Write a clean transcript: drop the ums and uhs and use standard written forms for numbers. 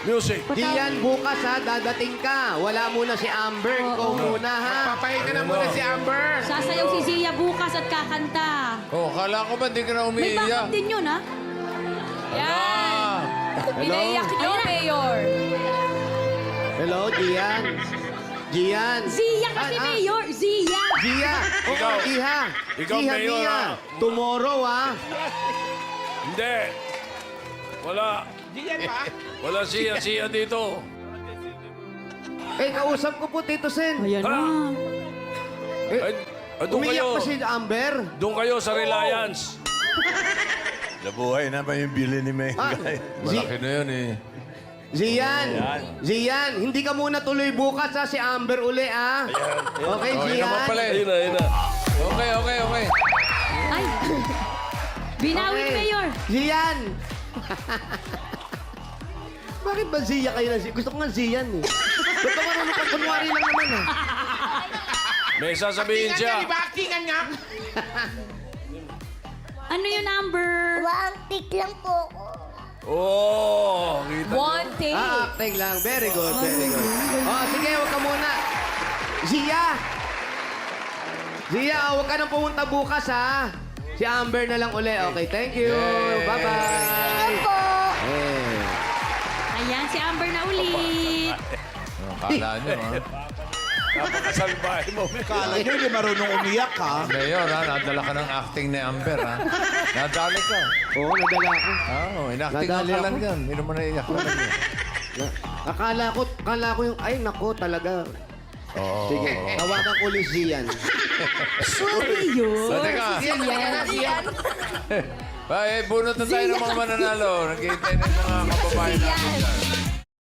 Music. Diyan, bukas ha, dadating ka. Wala muna si Amber. Ikaw muna ha. Papahinga na muna si Amber. Sasayaw si Zia bukas at kakanta. Oh, kala ko ba hindi ka na May umiiyak? backup din yun, ha? Yan! Pinaiyak niyo, Mayor. Hello, Gian. Gian. Zia kasi, Ah, ah. Mayor! Zia! Zia. Oo, Ikaw. Iha. Ikaw, Iha, Mayor, Mia. ha? Tomorrow ha. Hindi. Wala. Diyan pa. Wala siya dito. Eh, kausap ko po, Tito Sen. Ayan Ah. na. Ay, doon Umiyak kayo. pa si Amber. Doon kayo sa Reliance. Nabuhay na pa yung bili ni Ah, Mengay. Malaki na yun eh. Zian. Zian, hindi ka muna tuloy bukas ha, si Amber uli ha. Okay, Oh, yun naman Zian. pala. Ayun na, ayun na. Okay. Ay! Binawi ni Okay. Mayor! Zian. Bakit ba Zia kayo na? Gusto ko nga Zian eh. Ba't ka marunong ka? Kunwari lang naman ah. May sasabihin Actingan siya. nga, di ba? Actingan nga. Ano yun, Amber? One tick lang po ako. Oh, kita niyo. One take. Acting lang. Very good, very good. Oh, sige, huwag ka muna. Zia! Zia, huwag ka nang pumunta bukas ha. Si Amber na lang uli. Okay, thank you. Bye-bye. Po. Eh. Ayan, si Amber na ulit. Kala nyo, ha? Napakasalbahe mo. Kala nyo hindi marunong umiyak, ha? Mayor, ha? Nadala ka ng acting ni Amber, ha? Nadali ka. Oo, nadala ko. Oo, inacting Nadali ka lang ako. yan. Hindi naman naiyak ka lang yan. Akala ko yung, ay nako talaga. Sige, tawagan ko ulit Zian. Sorry yun. O, teka. Ay, bunot na tayo ng mga mananalo. Naghihintay na yung mga kababayan natin dyan.